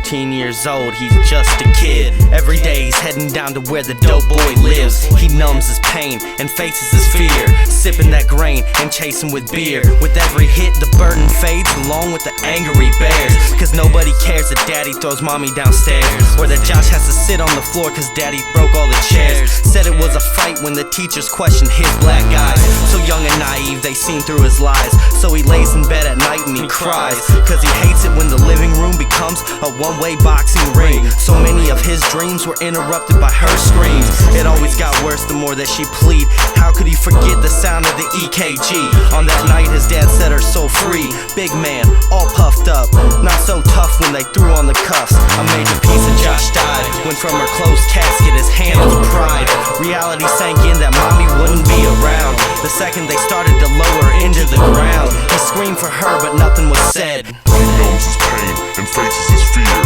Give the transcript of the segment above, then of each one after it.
13 years old, he's just a kid. Every day he's heading down to where the dope boy lives. He numbs his pain and faces his fear, sipping that grain and chasing with beer. With every hit, the burden fades along with the anger he bears. Cause nobody cares that daddy throws mommy downstairs, or that Josh has to sit on the floor cause daddy broke all the chairs. Said it was a fight when the teachers questioned his black eyes. So young and naive, they seen through his lies. So he lays in bed at night and he cries, cause he hates it when the living room becomes a one-way boxing ring. So many of his dreams were interrupted by her screams. It always got worse the more that she plead. How could he forget the sound of the EKG? On that night his dad set her soul free. Big man, all puffed up, not so tough when they threw on the cuffs. A major piece of Josh died when from her closed casket his hand was pried. Reality sank in that mommy wouldn't be around. The second they started to lower her into the ground, he screamed for her but nothing was said. He numbs his pain and faces his fear.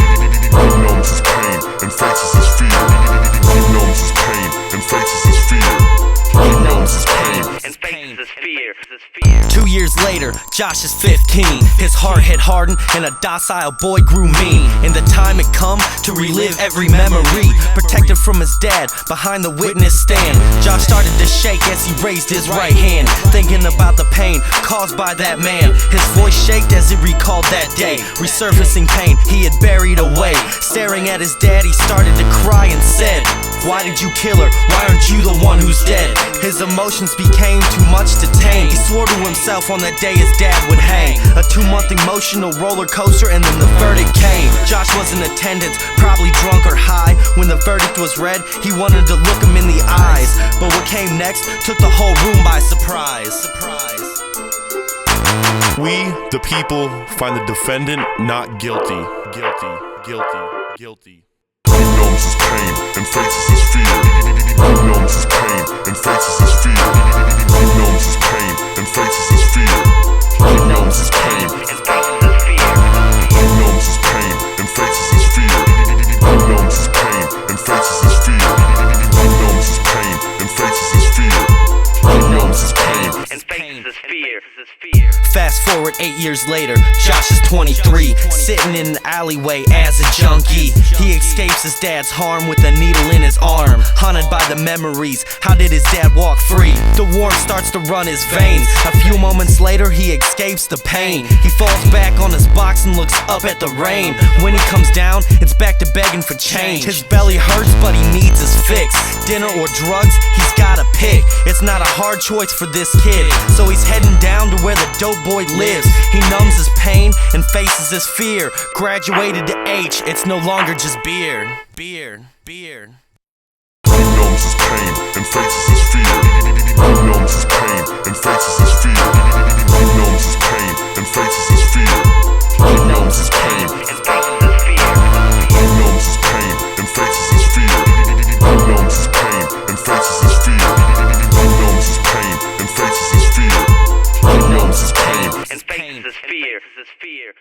He numbs his pain and faces his fear. He numbs his pain and faces his fear. He numbs his pain and faces his fear. 2 years later, Josh is 15. His heart had hardened and a docile boy grew mean. And the time had come to relive every memory. Protected from his dad behind the witness stand, Josh started to shake as he raised his right hand, thinking about the pain caused by that man. His voice shaked as he recalled that day, resurfacing pain he had buried away. Staring at his dad, he started to cry and said, "Why did you kill her? Why aren't you the one who's dead?" His emotions became too much to tame. He swore to himself on that day his dad would hang. A 2-month emotional roller coaster, and then the verdict came. Josh was in attendance, probably drunk or high. When the verdict was read, he wanted to look him in the eyes, but what came next took the whole room by surprise. We, the people, find the defendant not guilty. Guilty, guilty, guilty. He numbs his pain and faces his fear. He numbs his pain and faces his fear. He numbs his pain and faces his fear. He numbs his pain and faces his fear. He numbs his pain and faces his fear. He numbs his pain and faces his fear. He numbs his pain and faces his fear. He numbs his pain and faces his fear. Fast forward 8 years later, Josh is 23, sitting in an alleyway as a junkie. He escapes his dad's harm with a needle in his arm, haunted by the memories. How did his dad walk free? The warmth starts to run his veins. A few moments later, he escapes the pain. He falls back on his box and looks up at the rain. When he comes down, it's back to begging for change. His belly hurts, but he needs his fix. Dinner or drugs, he's gotta pick. It's not a hard choice for this kid, so he's heading down to where the dope boy lives. He numbs his pain and faces his fear. Graduated to H, it's no longer just beer. Beer, beer. He numbs his pain and faces his fear. He numbs his pain and faces his fear. He numbs his pain and faces his fear. He numbs his pain and faces his fear. He numbs his pain and faces his fear. He numbs his pain and faces his fear. He numbs his pain and faces his fear. He numbs his pain and faces his fear.